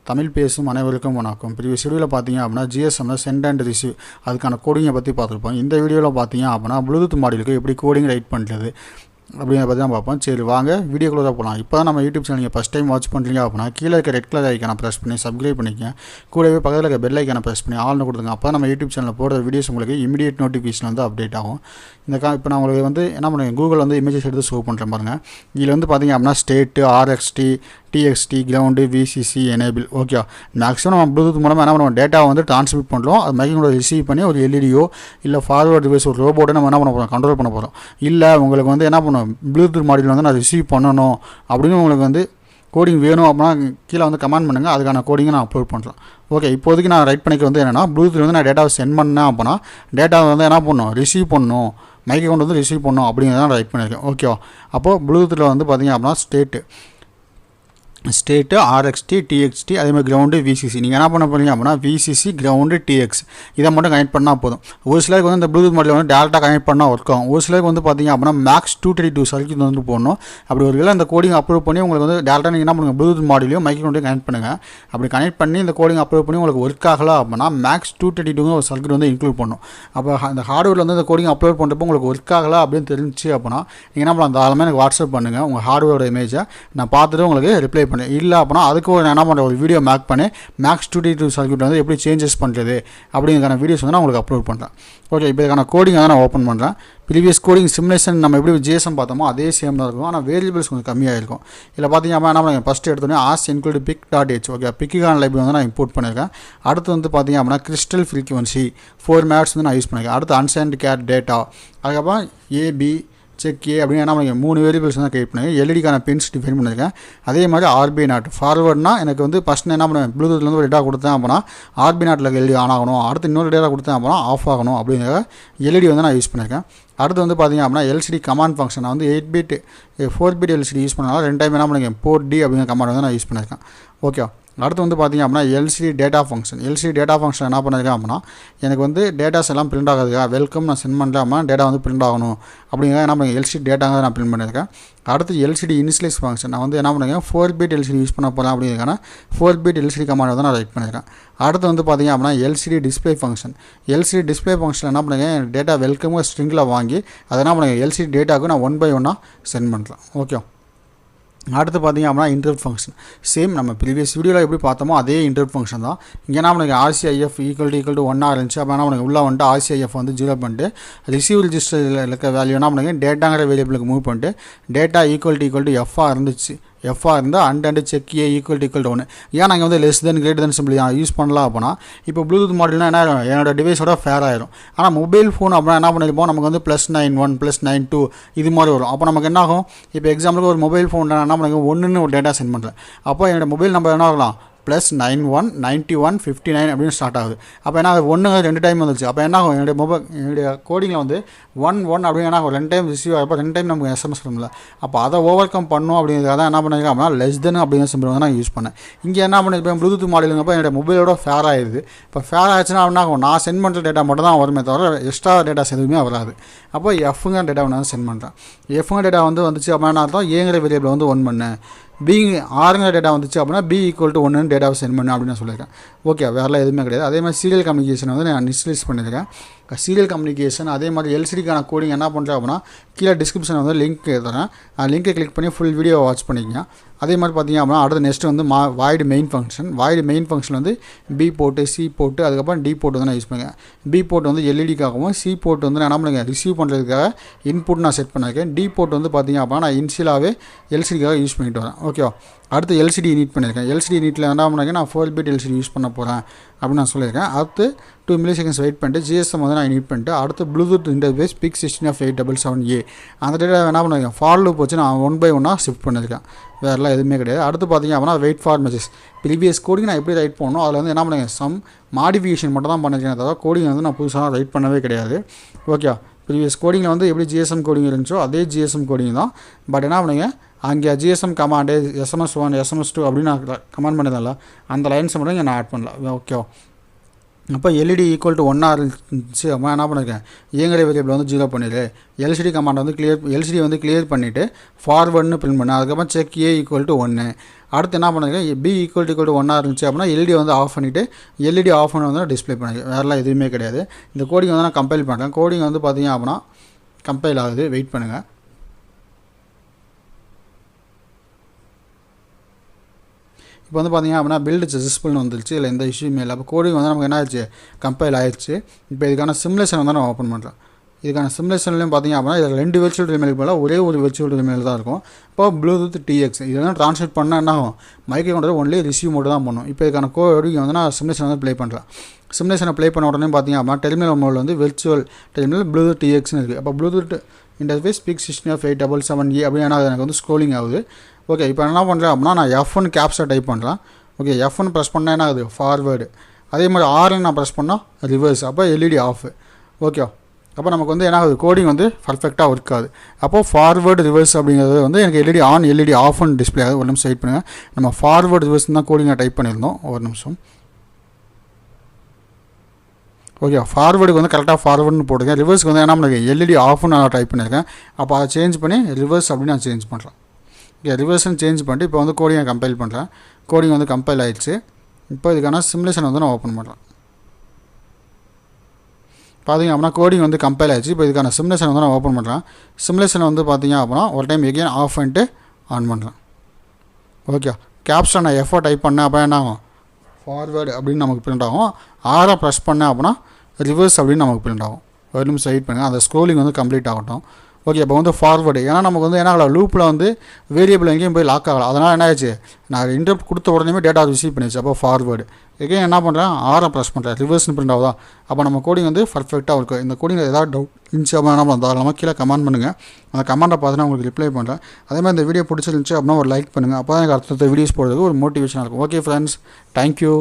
தமிழ் பேசும் அனைவருக்கும் வணக்கம். ப்ரீவியஸ் வீடியோவில் பார்த்தீங்க அப்படின்னா ஜிஎஸ்எம்ல சென்ட் அண்ட் ரிசீவ் அதுக்கான கோடிங்கை பற்றி பார்த்துருப்போம். இந்த வீடியோவில் பார்த்தீங்க அப்படின்னா ப்ளூடூத் மாடியூலுக்கு எப்படி கோடிங் ரைட் பண்ணுறது அப்படிங்கிற பற்றி தான் பார்ப்போம். சரி வாங்க வீடியோக்குள்ளே தான் போகலாம். இப்போ தான் நம்ம யூடியூப் சேனல் நீங்கள் ஃபஸ்ட் டைம் வாட்ச் பண்ணுறீங்க அப்படின்னா கீழே இருக்க ரெட் கலர் ஐக்கானை ப்ரெஸ் பண்ணி சப்ஸ்கிரைப் பண்ணிக்கங்க. கூடவே பக்கத்தில் இருக்க பெல் ஐக்கானை ப்ரெஸ் பண்ணி ஆல்னு கொடுத்துங்க. அப்போ நம்ம யூடியூப் சேனலில் போடுற வீடியோஸ் உங்களுக்கு இமீடியட் நோட்டிஃபிகேஷன் வந்து அப்டேட் ஆகும். இப்போ நான் உங்களுக்கு வந்து என்ன பண்ணுவேன், கூகுள் வந்து இமேஜஸ் எடுத்து ஷோ பண்ணுறேன் பாருங்கள். இதில் வந்து பார்த்தீங்க அப்படின்னா state, RXD, TXD, ground, VCC, enable. Okay, maximum நம்ம ப்ளூடூத் மூலமாக என்ன பண்ணுவோம், டேட்டாவை வந்து ட்ரான்ஸ்மிட் பண்ணுறோம். அது மைக்கோட ரிசீவ் பண்ணி ஒரு எல்இடியோ இல்லை ஃபார்வர்ட் டிவைஸ் ஒரு ரோபோட்டை நம்ம என்ன பண்ண போகிறோம், கண்ட்ரோல் பண்ண போகிறோம். இல்லை உங்களுக்கு வந்து என்ன பண்ணுவோம், ப்ளூடூத் மாடியூல் வந்து நான் ரிசீவ் பண்ணணும் அப்படின்னு உங்களுக்கு வந்து கோடிங் வேணும் அப்படின்னா கீழே வந்து கமெண்ட் பண்ணுங்கள். அதுக்கான கோடிங்கை நான் அப்லோட் பண்ணுறேன். ஓகே, இப்போதைக்கு நான் ரைட் பண்ணிக்க வந்து என்னென்னா ப்ளூடூத் வந்து நான் டேட்டாவை சென்ட் பண்ணேன் அப்படின்னா டேட்டாவை வந்து என்ன பண்ணணும், ரிசீவ் பண்ணணும், மைக் அக்கௌண்ட் வந்து ரிசீவ் பண்ணணும் அப்படிங்கிறத நான் ரைட் பண்ணியிருக்கேன். ஓகேவா, அப்போது ப்ளூடூத்தில் வந்து பார்த்திங்க அப்படின்னா ஸ்டேட்டு, ஆர்எக்ஸ்டி, டிஎக்ஸ்டி, அதேமாதிரி கிரவுண்டு, விசிசி. நீங்கள் என்ன பண்ண போகிறீங்க அப்படின்னா விசிசி, கிரவுண்டு, டிஎக்ஸ் இதை மட்டும் கனெக்ட் பண்ணால் போதும். ஒரு சிலருக்கு வந்து இந்த ப்ளூடூத் மாடியூல் வந்து டேரெக்டாக கனெக்ட் பண்ணால் ஒர்க் ஆகும். ஒரு சிலருக்கு வந்து பார்த்திங்க அப்படின்னா மேக்ஸ் 232 சர்க்கியூட் வந்து போடணும். அப்படி ஒரு அந்த கோடிங் அப்லோட் பண்ணி உங்களுக்கு வந்து டேரெக்டாக நீங்கள் என்ன பண்ணுங்கள், ப்ளூடூத் மாடியூலையும் மைக்ரோஃபோனையும் கனெக்ட் பண்ணுங்கள். அப்படி கனெக்ட் பண்ணி இந்த கோடிங் அப்லோட் பண்ணி உங்களுக்கு ஒர்க் ஆகலை அப்படின்னா மேக்ஸ் 232 ஒரு சர்க்கியூட் வந்து இன்க்ளூட் பண்ணும். அப்போ அந்த ஹார்ட்வேரில் வந்து இந்த கோடிங் அப்லோட் பண்ணுறப்போ உங்களுக்கு ஒர்க் ஆகலை அப்படின்னு தெரிஞ்சு அப்படின்னா நீங்கள் என்ன பண்ணலாம், தாராளமாக எனக்கு வாட்ஸ்அப் பண்ணுங்கள். உங்கள் ஹார்ட்வேரோட இமேஜை நான் பார்த்துட்டு உங்களுக்கு ரிப்ளை பண்ணேன். இல்லை அப்படின்னா அதுக்கு ஒரு என்ன பண்ணுற ஒரு வீடியோ மேக் பண்ணி மேக்ஸ் 232 சர்க்கியூட் வந்து எப்படி சேஞ்சஸ் பண்ணுறது அப்படிங்கிறக்கான வீடியோஸ் வந்து நான் உங்களுக்கு அப்லோட் பண்ணுறேன். ஓகே, இப்போ இதுக்கான கோடிங் வந்து நான் ஓப்பன் பண்ணுறேன். ப்ரீவியஸ் கோடிங் சிமுலேஷன் நம்ம எப்படி ஜிஎஸ்எம் பார்த்தோமோ அதே சேம் தான் இருக்கும். ஆனால் வேரியபிள்ஸ் கொஞ்சம் கம்மியாக இருக்கும். இதில் பார்த்தீங்க அப்படின்னா என்ன ஃபஸ்ட்டு எடுத்தோடனே ஆஸ் இன்க்ளூட் PIC.h. ஓகே, பிக்குக்கான லைப்ரரி வந்து நான் இம்போர்ட் பண்ணியிருக்கேன். அடுத்து வந்து பார்த்தீங்க அப்படின்னா கிறிஸ்டல் ஃப்ரீக்வன்சி 4 MHz வந்து நான் யூஸ் பண்ணியிருக்கேன். அடுத்து அன்சைன்ட் கேட் டேட்டா, அதுக்கப்புறம் ஏபி செக் ஏ அப்படின்னு என்ன பண்ணிங்க 3 வேரியபிள்ஸ் தான் கிரியேட் பண்ணி எல்இடிக்கான பின்ஸ் டிஃபைன் பண்ணியிருக்கேன். அதே மாதிரி ஆர்பி நாட் ஃபார்வர்ட்னா எனக்கு வந்து ஃபஸ்ட் என்ன பண்ணுவேன், ப்ளூடூத்லேருந்து ஒரு டேட்டா கொடுத்தேன் அப்படின்னா ஆர்பி நாட்டில் எல்இடி ஆன் ஆகணும். அடுத்து இன்னொரு டேட்டா கொடுத்தேன் அப்படின்னா ஆஃப் ஆகணும் அப்படிங்கிற எல்இடி வந்து நான் யூஸ் பண்ணியிருக்கேன். அடுத்து வந்து பார்த்திங்க அப்படின்னா எல்சிடி கமாண்ட் ஃபங்க்ஷன் நான் வந்து 8 பிட் 4 பிட் எல்சிடி யூஸ் பண்ணாலும் 2 டைம் என்ன பண்ணிங்க போர்ட் டி அப்படிங்கிற கமாண்ட் வந்து நான் யூஸ் பண்ணியிருக்கேன். ஓகே, அடுத்து வந்து பார்த்திங்க அப்படின்னா எல்சிடி டேட்டா ஃபங்க்ஷன் என்ன பண்ணியிருக்கேன் அப்படின்னா எனக்கு வந்து டேட்டாஸ் எல்லாம் பிரிண்ட் ஆகாதுக்கா, வெல்கம் நான் சென்ட் பண்ணலாமா டேட்டா வந்து பிரிண்ட் ஆகணும் அப்படிங்கிறத என்ன பண்ணுங்க எல்சிடி டேட்டாங்க நான் பிரிண்ட் பண்ணியிருக்கேன். அடுத்து எல்சிடி இனிஷியலைஸ் ஃபங்க்ஷன் நான் வந்து என்ன பண்ணுறேன் 4 பிட் எல்சிடி யூஸ் பண்ண போகிறேன் அப்படிங்கிறதுக்கான 4 பிட் எல்சிடி கமாண்ட் வந்து நான் ரைட் பண்ணியிருக்கேன். அடுத்து வந்து பார்த்திங்க அப்படின்னா எல்சிடி டிஸ்பிளே ஃபங்க்ஷன் என்ன பண்ணுங்க டேட்டா வெல்கம் ஸ்ட்ரிங்கில் வாங்கி அதை என்ன பண்ணுங்க எல்சிடி டேட்டாவுக்கு நான் 1 by 1 சென்ட் பண்ணுறேன். ஓகே, அடுத்து பார்த்திங்க அப்படின்னா இன்டர்ப்ட் ஃபங்க்ஷன் சேம் நம்ம ப்ரீவியஸ் வீடியோவில் எப்படி பார்த்தோமோ அதே இன்டர்ப்ட் ஃபங்க்ஷன் தான். இங்கே என்ன பண்ணுங்க RCIF ஈக்குவல் டு 1 இருந்துச்சு. அப்போ என்ன பண்ணுங்க உள்ளே வந்துட்டு RCIF வந்து 0 பண்ணிட்டு ரிசீவ் ரிஜிஸ்டரில் இருக்க வேல்யூ என்ன பண்ணுங்க டேட்டாங்கிற வேரியபிளுக்கு மூவ் பண்ணிட்டு டேட்டா ஈக்குவல் டு எஃப்ஆ இருந்துச்சு. எஃப்ஆ இருந்தால் and check A equal to 1. ஏன் நாங்கள் வந்து less than greater than simple use பண்ணலாம் அப்படின்னா இப்போ ப்ளூடூத் மாடல்னா என்ன ஆகும், என்னோட டிவைஸோட ஃபேர் ஆயிரும். ஆனால் மொபைல் ஃபோன் அப்படின்னா என்ன பண்ணியிருப்போம், நமக்கு வந்து +91 +92 இது மாதிரி வரும். அப்போ நமக்கு என்ன ஆகும், இப்போ எக்ஸாம்பிளுக்கு ஒரு மொபைல் ஃபோன் என்ன பண்ணுங்க 1ன்னு ஒரு டேட்டா சென்ட் பண்ணுறேன். அப்போ என்னோட மொபைல் நம்பர் என்ன ஆகலாம் +91 91 59 அப்படின்னு ஸ்டார்ட் ஆகுது. அப்போ என்ன 1 2 டைம் வந்துச்சு. அப்போ என்ன ஆகும், என்னுடைய கோடிங்கில் வந்து 1 அப்படின்னு என்ன ஆகும் 2 டைம் ரிசீவ் ஆகிறப்போ 2 டைம் நமக்கு SMS வரும்ல. அப்போ அதை ஓவர் கம் பண்ணும் அப்படிங்கிறத தான் என்ன பண்ணியிருக்கேன் அப்படின்னா லெஸ் தென் அப்படிங்கிற சிம்பிள் வந்து நான் யூஸ் பண்ணேன். இங்கே என்ன பண்ணியிருப்பேன் ப்ளூடூத் மாடலுங்கப்போ என்னோட மொபைலோட ஃபேர் ஆகிடுது. இப்போ ஃபேர் ஆகிடுச்சுன்னா என்ன ஆகும், நான் சென்ட் பண்ணுற டேட்டா மட்டும் தான் வருமே தவிர எக்ஸ்ட்ரா டேட்டாஸ் எதுவுமே வராது. அப்போ எஃப்ங்கிற டேட்டா நான் சென்ட் பண்ணுறேன். எஃப்ங்கிற டேட்டா வந்து வந்துச்சு அப்படின்னா அர்த்தம் ஏங்கிற வேரியபிள் வந்து 1 பண்ணேன். ஆறுங்கிற டேட்டா வந்துச்சு அப்படின்னா B = 1 டேட்டாவை சென்ட் பண்ணு அப்படின்னு நான் சொல்லியிருக்கேன். ஓகே, வேறு எதுவுமே கிடையாது. அதே மாதிரி சீரியல் கம்யூனிகேஷன் வந்து நான் இனிஷியலைஸ் பண்ணியிருக்கேன். சீரியல் கம்யூனிகேஷன் அதே மாதிரி எல்சிடிக்கான கோடிங் என்ன பண்ணுறேன் அப்படின்னா கீழே டிஸ்கிரிப்ஷனில் வந்து லிங்க் தரேன். லிங்கை கிளிக் பண்ணி ஃபுல் வீடியோ வாட்ச் பண்ணிக்கங்க. அதே மாதிரி பார்த்திங்க அப்படின்னா அடுத்த நெக்ஸ்ட் வந்து வாய்டு மெயின் ஃபங்க்ஷன் வந்து B போர்ட்டு, C போர்ட்டு, அதுக்கப்புறம் D போர்ட் வந்து நான் யூஸ் பண்ணிக்கிறேன். B போர்ட் வந்து எல்இடிக்காகவும், C போர்ட் வந்து நான் என்ன பண்ணுங்க ரிசீவ் பண்ணுறதுக்காக இன்புட் நான் செட் பண்ணியிருக்கேன். D போர்ட் வந்து பார்த்திங்க அப்படின்னா நான் இனிஷியலாகவே எல்சிடிக்காக யூஸ் பண்ணிட்டு வரேன். ஓகேவா, அடுத்து எல்சிடி நீட் பண்ணியிருக்கேன். எல்சிடி நீட்டில் என்ன பண்ணுறேன் நான் 4 பிட் எல்சிடி யூஸ் பண்ண போகிறேன் அப்படின்னு நான் சொல்லியிருக்கேன். அடுத்து 2 milliseconds வெயிட் பண்ணிட்டு ஜிஎஸ்எம் வந்து நான் நீட் பண்ணிட்டு அடுத்து ப்ளூடூத் இன்டர்ஃபேஸ் PIC16F877A அந்த டேட்டா என்ன பண்ணுறேன் ஃபார் லூப் வச்சு நான் 1 by 1 ஷிஃப்ட் பண்ணியிருக்கேன். வேறுலாம் எதுவுமே கிடையாது. அடுத்து பார்த்திங்க அப்படின்னா wait for message previous coding நான் எப்படி ரைட் பண்ணணும் அதில் வந்து என்ன பண்ணுங்க சம் மாடிஃபிகேஷன் மட்டும் தான் பண்ணியிருக்கேன். தவிர கோடிங் வந்து நான் புதுசாக ரைட் பண்ணவே கிடையாது. ஓகே, ப்ரீவியஸ் கோடிங்கில் வந்து எப்படி ஜிஎஸ்எம் கோடிங் இருந்துச்சோ அதே ஜிஎஸ்எம் கோடிங் தான். பட் என்ன பண்ணுங்க அங்கே ஜிஎஸ்எம் கமாண்டு SMS1 SMS2 அப்படின்னு நான் கமாண்ட் பண்ணதில்ல அந்த லைன்ஸை மட்டும் நான் ஆட் பண்ணல. ஓகே, அப்போ எல்இடி ஈக்குவல் டு 1 இருந்துச்சு அப்போ என்ன பண்ணியிருக்கேன் இயங்குகிற வேரியபிள் வந்து 0 பண்ணிடு. எல்சிடி கமாண்ட் வந்து எல்சிடி வந்து கிளியர் பண்ணிவிட்டு ஃபார்வர்டுன்னு பிரிண்ட் பண்ணேன். அதுக்கப்புறம் செக் ஏ ஈக்குவல் டு 1. அடுத்து என்ன பண்ணியிருக்கேன் பி ஈக்குவல் டு 1 இருந்துச்சு அப்படின்னா எல்இடி வந்து ஆஃப் பண்ணிவிட்டு எல்இடி ஆஃப் பண்ணி வந்து டிஸ்பிளே பண்ணிருக்கேன். வேறெல்லாம் எதுவுமே கிடையாது. இந்த கோடிங் வந்து நான் கம்பைல் பண்ணுறேன். கோடிங் வந்து பார்த்தீங்க அப்படின்னா கம்பைல் ஆகுது, வெயிட் பண்ணுங்கள். இப்போ வந்து பார்த்தீங்க அப்படின்னா பில்டு சக்ஸஸ்ஃபுல்னு வந்துருச்சு, இல்லை எந்த இஷ்யூமே இல்லை. அப்போ கோடிங் வந்து நமக்கு என்ன ஆயிடுச்சு கம்பைல் ஆயிடுச்சு. இப்போ இதுக்கான சிமுலேஷன் வந்து நம்ம ஓப்பன் பண்ணுறோம். இதுக்கான சிமுலேஷன்லையும் பார்த்தீங்க அப்படின்னா இதில் 2 விர்ச்சுவல் ரிமேலுக்கு போல ஒரே ஒரு விர்ச்சுவல் ரிமேல் தான் இருக்கும். இப்போ ப்ளூடூத் TX இதெல்லாம் ட்ரான்ஸ்லேட் பண்ணால் என்ன ஆகும் மைக்ரோகண்ட்ரோலர் ஒன்லி ரிசீவ் மட்டும் தான் பண்ணும். இப்போ இதுக்கான கோடிங் வந்து நான் சிமுலேஷன் வந்து ப்ளே பண்ணுறேன். சிமுலேஷனை ப்ளே பண்ண உடனே பார்த்தீங்க அப்படின்னா டெர்மினல் மோடில் வந்து விர்ச்சுவல் டெர்மினல் ப்ளூடூத் TXன்னு இருக்குது. அப்போ ப்ளூடூத் இன்டர்ஃபேஸ் PIC16F877A அப்படின்னு எனக்கு வந்து ஸ்க்ரோலிங் ஆகுது. ஓகே, இப்போ என்ன பண்ணுறேன் அப்படின்னா நான் F1 கேப்ஸை டைப் பண்ணுறேன். ஓகே, F1 ப்ரெஸ் பண்ணால் என்ன ஆகுது ஃபார்வேர்டு. அதே மாதிரி R நான் ப்ரெஸ் பண்ணால் ரிவர்ஸ். அப்போ எல்இடி ஆஃப். ஓகே, அப்போ நமக்கு வந்து என்ன ஆகுது கோடிங் வந்து பர்ஃபெக்டாக ஒர்க் ஆகுது. அப்போது ஃபார்வேர்டு ரிவர்ஸ் அப்படிங்கிறது வந்து எனக்கு எல்இடி ஆன் எல்இடி ஆஃப்னு டிஸ்பிளே ஆகுது. ஒரு நிமிஷம் வெயிட் பண்ணுங்கள். நம்ம ஃபார்வேர்டு ரிவர்ஸ் தான் கோடிங்கை டைப் பண்ணியிருந்தோம். ஒரு நிமிஷம். ஓகே, ஃபார்வேர்டுக்கு வந்து கரெக்டாக ஃபார்வேர்டுன்னு போட்டுருக்கேன். ரிவர்ஸ்க்கு வந்து என்ன பண்ணிருக்கேன் எல்இடி ஆஃப்னு நான் டைப் பண்ணியிருக்கேன். அப்போ அதை சேஞ்ச் பண்ணி ரிவர்ஸ் அப்படின்னு நான் சேஞ்ச் பண்ணுறேன். ஓகே, ரிவர்ஸ்ன்னு சேஞ்ச் பண்ணிட்டு இப்போ வந்து கோடிங்கை கம்பைல் பண்ணுறேன். கோடிங் வந்து கம்பைல் ஆகிடுச்சு. இப்போ இதுக்கான சிமுலேஷன் வந்து நான் ஓப்பன் பண்ணுறேன். பார்த்தீங்க அப்படின்னா கோடிங் வந்து கம்பைல் ஆகிடுச்சு. இப்போ இதுக்கான சிமுலேஷன் வந்து நான் ஓப்பன் பண்ணுறேன். சிமுலேஷன் வந்து பார்த்தீங்க அப்படின்னா ஒரு டைம் எகெயின் ஆஃப் பண்ணிட்டு ஆன் பண்ணுறேன். ஓகே, கேப்ஸில் நான் F டைப் பண்ணேன் அப்போ என்ன ஆகும் ஃபார்வேர்டு அப்படின்னு நமக்கு பிரிண்ட் ஆகும். R ப்ரெஸ் பண்ணேன் அப்படின்னா ரிவர்ஸ் அப்படின்னு நமக்கு பிரிண்ட் ஆகும். ஒரு நிமிஷம் வெயிட் பண்ணுங்கள், அந்த ஸ்க்ரோலிங் வந்து கம்ப்ளீட் ஆகட்டும். ஓகே, இப்போ வந்து ஃபார்வேர்டு ஏன்னா நமக்கு வந்து என்ன ஆகல லூப்பில் வந்து வேரியபிள் எங்கேயும் போய் லாக் ஆகலாம். அதனால் என்ன ஆயிடுச்சு நான் இன்டர்ப்ட் கொடுத்த உடனே டேட்டா ரிசீவ் பண்ணிடுச்சு. அப்போ ஃபார்வேர்டு எங்கேயும் என்ன பண்ணுறேன் R ப்ரெஸ் பண்ணுறேன் ரிவர்ஸ்னு பிரிண்ட் ஆகுதா. அப்போ நம்ம கோடிங் வந்து பர்ஃபெக்டாக இருக்கும். இந்த கோடிங் ஏதாவது டவுட் இருந்துச்சு அப்படின்னா நம்ம தாராளமாக கீழே கமெண்ட் பண்ணுங்கள். அந்த கமெண்ட்டை பார்த்துனா உங்களுக்கு ரிப்ளை பண்ணுறேன். அதே மாதிரி இந்த வீடியோ பிடிச்சிருந்துச்சு அப்படின்னா ஒரு லைக் பண்ணுங்கள். அப்போ தான் எனக்கு அடுத்த வீடியோஸ் போடுறதுக்கு ஒரு மோட்டிவேஷனாக இருக்கும். Okay friends, thank you.